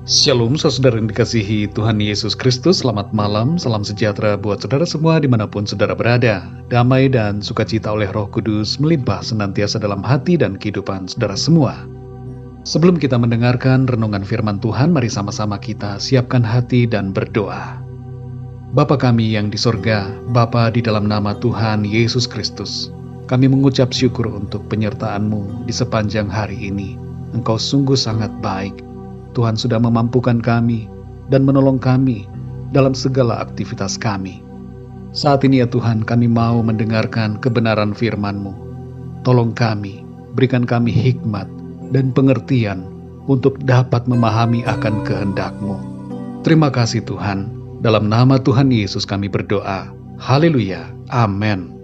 Shalom saudara yang dikasihi Tuhan Yesus Kristus. Selamat malam, salam sejahtera buat saudara semua dimanapun saudara berada. Damai dan sukacita oleh Roh Kudus melimpah senantiasa dalam hati dan kehidupan saudara semua. Sebelum kita mendengarkan renungan firman Tuhan, mari sama-sama kita siapkan hati dan berdoa. Bapa kami yang di sorga, Bapa di dalam nama Tuhan Yesus Kristus, kami mengucap syukur untuk penyertaan-Mu di sepanjang hari ini. Engkau sungguh sangat baik. Tuhan sudah memampukan kami dan menolong kami dalam segala aktivitas kami. Saat ini ya Tuhan, kami mau mendengarkan kebenaran firman-Mu. Tolong kami, berikan kami hikmat dan pengertian untuk dapat memahami akan kehendak-Mu. Terima kasih Tuhan, dalam nama Tuhan Yesus kami berdoa. Haleluya, amin.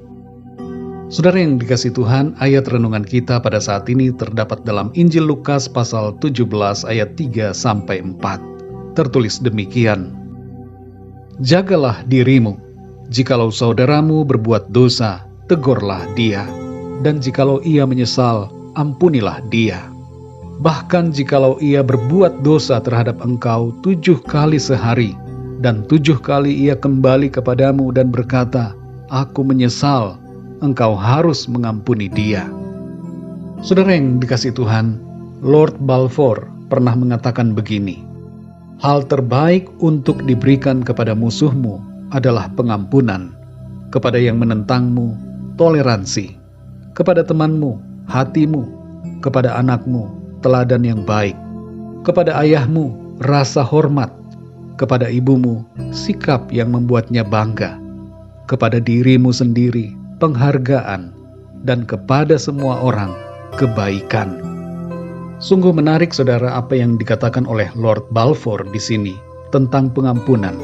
Saudara yang dikasihi Tuhan, ayat renungan kita pada saat ini terdapat dalam Injil Lukas pasal 17 ayat 3-4. Tertulis demikian. Jagalah dirimu, jikalau saudaramu berbuat dosa, tegurlah dia, dan jikalau ia menyesal, ampunilah dia. Bahkan jikalau ia berbuat dosa terhadap engkau 7 kali sehari, dan 7 kali ia kembali kepadamu dan berkata, "Aku menyesal," engkau harus mengampuni dia. Saudara yang dikasihi Tuhan, Lord Balfour pernah mengatakan begini, hal terbaik untuk diberikan kepada musuhmu adalah pengampunan, kepada yang menentangmu, toleransi, kepada temanmu, hatimu, kepada anakmu, teladan yang baik, kepada ayahmu, rasa hormat, kepada ibumu, sikap yang membuatnya bangga, kepada dirimu sendiri, penghargaan, dan kepada semua orang, kebaikan. Sungguh menarik saudara apa yang dikatakan oleh Lord Balfour di sini tentang pengampunan,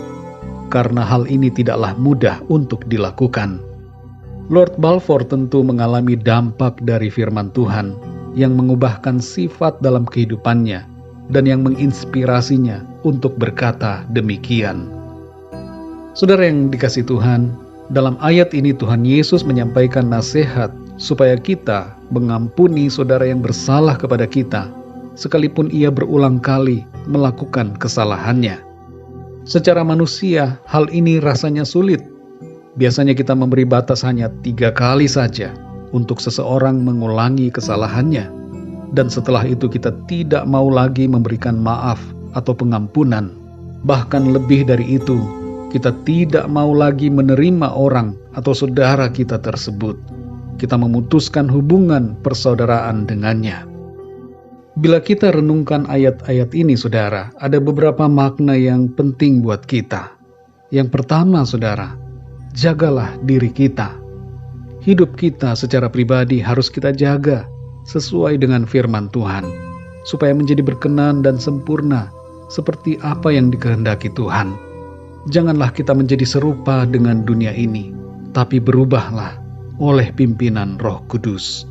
karena hal ini tidaklah mudah untuk dilakukan. Lord Balfour tentu mengalami dampak dari firman Tuhan yang mengubahkan sifat dalam kehidupannya dan yang menginspirasinya untuk berkata demikian. Saudara yang dikasihi Tuhan, dalam ayat ini Tuhan Yesus menyampaikan nasihat supaya kita mengampuni saudara yang bersalah kepada kita, sekalipun ia berulang kali melakukan kesalahannya. Secara manusia, hal ini rasanya sulit. Biasanya kita memberi batas hanya 3 kali saja untuk seseorang mengulangi kesalahannya, dan setelah itu kita tidak mau lagi memberikan maaf atau pengampunan. Bahkan lebih dari itu, kita tidak mau lagi menerima orang atau saudara kita tersebut. Kita memutuskan hubungan persaudaraan dengannya. Bila kita renungkan ayat-ayat ini, saudara, ada beberapa makna yang penting buat kita. Yang pertama, saudara, jagalah diri kita. Hidup kita secara pribadi harus kita jaga sesuai dengan firman Tuhan, supaya menjadi berkenan dan sempurna seperti apa yang dikehendaki Tuhan. Janganlah kita menjadi serupa dengan dunia ini, tapi berubahlah oleh pimpinan Roh Kudus.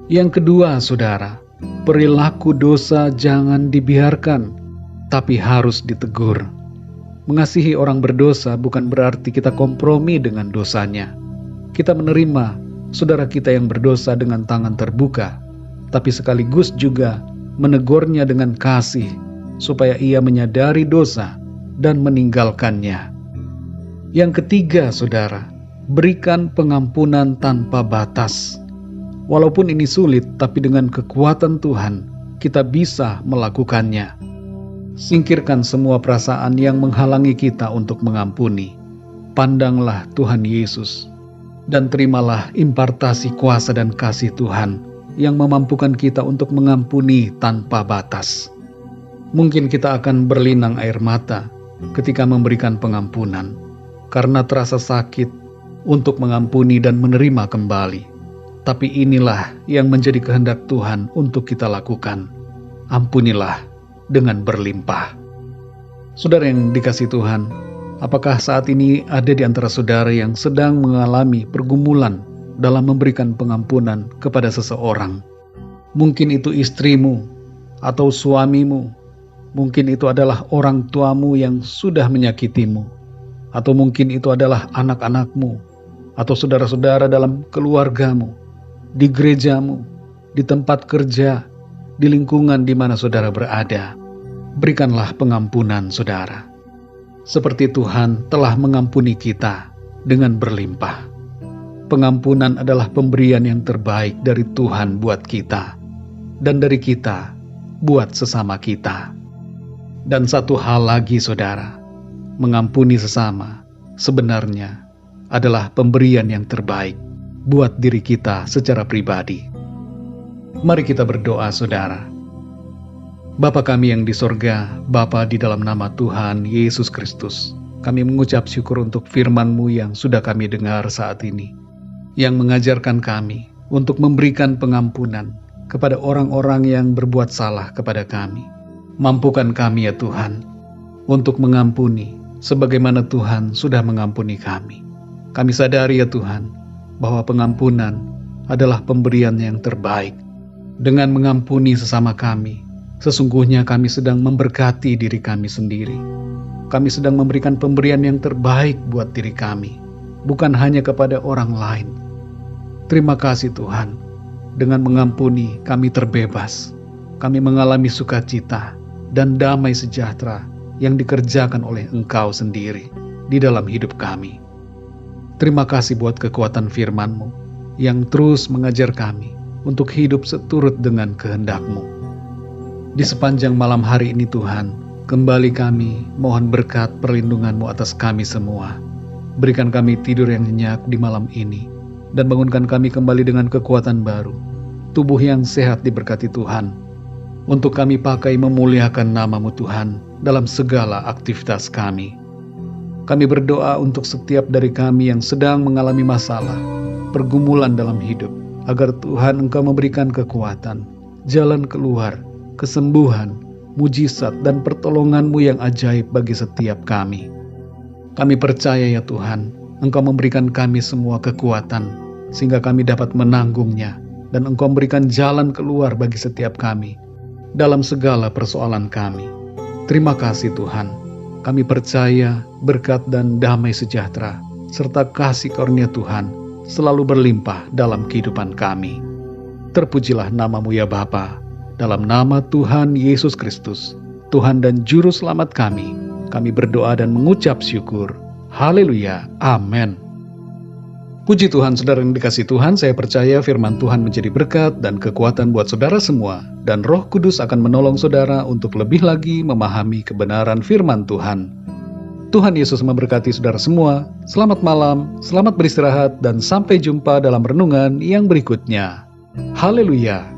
Yang kedua, saudara, perilaku dosa jangan dibiarkan, tapi harus ditegur. Mengasihi orang berdosa bukan berarti kita kompromi dengan dosanya. Kita menerima saudara kita yang berdosa dengan tangan terbuka, tapi sekaligus juga menegurnya dengan kasih, supaya ia menyadari dosa dan meninggalkannya. Yang ketiga, saudara, berikan pengampunan tanpa batas. Walaupun ini sulit, tapi dengan kekuatan Tuhan, kita bisa melakukannya. Singkirkan semua perasaan yang menghalangi kita untuk mengampuni. Pandanglah Tuhan Yesus, dan terimalah impartasi kuasa dan kasih Tuhan yang memampukan kita untuk mengampuni tanpa batas. Mungkin kita akan berlinang air mata ketika memberikan pengampunan, karena terasa sakit untuk mengampuni dan menerima kembali. Tapi inilah yang menjadi kehendak Tuhan untuk kita lakukan. Ampunilah dengan berlimpah. Saudara yang dikasihi Tuhan, apakah saat ini ada di antara saudara yang sedang mengalami pergumulan dalam memberikan pengampunan kepada seseorang? Mungkin itu istrimu atau suamimu. Mungkin itu adalah orang tuamu yang sudah menyakitimu, atau mungkin itu adalah anak-anakmu, atau saudara-saudara dalam keluargamu, di gerejamu, di tempat kerja, di lingkungan di mana saudara berada. berikanlah pengampunan saudara. Seperti Tuhan telah mengampuni kita dengan berlimpah. Pengampunan adalah pemberian yang terbaik dari Tuhan buat kita, dan dari kita buat sesama kita. Dan satu hal lagi saudara, mengampuni sesama sebenarnya adalah pemberian yang terbaik buat diri kita secara pribadi. Mari kita berdoa saudara. Bapa kami yang di sorga, Bapa di dalam nama Tuhan Yesus Kristus, kami mengucap syukur untuk firman-Mu yang sudah kami dengar saat ini, yang mengajarkan kami untuk memberikan pengampunan kepada orang-orang yang berbuat salah kepada kami. Mampukan kami ya Tuhan, untuk mengampuni sebagaimana Tuhan sudah mengampuni kami. Kami sadari ya Tuhan, bahwa pengampunan adalah pemberian yang terbaik. Dengan mengampuni sesama kami, sesungguhnya kami sedang memberkati diri kami sendiri. Kami sedang memberikan pemberian yang terbaik buat diri kami, bukan hanya kepada orang lain. Terima kasih Tuhan, dengan mengampuni kami terbebas. Kami mengalami sukacita dan damai sejahtera yang dikerjakan oleh Engkau sendiri di dalam hidup kami. Terima kasih buat kekuatan firman-Mu yang terus mengajar kami untuk hidup seturut dengan kehendak-Mu. Di sepanjang malam hari ini Tuhan, kembali kami mohon berkat perlindungan-Mu atas kami semua. Berikan kami tidur yang nyenyak di malam ini, dan bangunkan kami kembali dengan kekuatan baru, tubuh yang sehat diberkati Tuhan, untuk kami pakai memuliakan nama-Mu Tuhan dalam segala aktivitas kami. Kami berdoa untuk setiap dari kami yang sedang mengalami masalah, pergumulan dalam hidup, agar Tuhan Engkau memberikan kekuatan, jalan keluar, kesembuhan, mujizat dan pertolongan-Mu yang ajaib bagi setiap kami. Kami percaya ya Tuhan, Engkau memberikan kami semua kekuatan, sehingga kami dapat menanggungnya, dan Engkau memberikan jalan keluar bagi setiap kami, dalam segala persoalan kami. Terima kasih Tuhan, kami percaya berkat dan damai sejahtera, serta kasih karunia Tuhan, selalu berlimpah dalam kehidupan kami. Terpujilah nama-Mu ya Bapa, dalam nama Tuhan Yesus Kristus, Tuhan dan Juru Selamat kami berdoa dan mengucap syukur. Haleluya, amin. Puji Tuhan, saudara yang dikasihi Tuhan, saya percaya firman Tuhan menjadi berkat dan kekuatan buat saudara semua, dan Roh Kudus akan menolong saudara untuk lebih lagi memahami kebenaran firman Tuhan. Tuhan Yesus memberkati saudara semua. Selamat malam, selamat beristirahat, dan sampai jumpa dalam renungan yang berikutnya. Haleluya.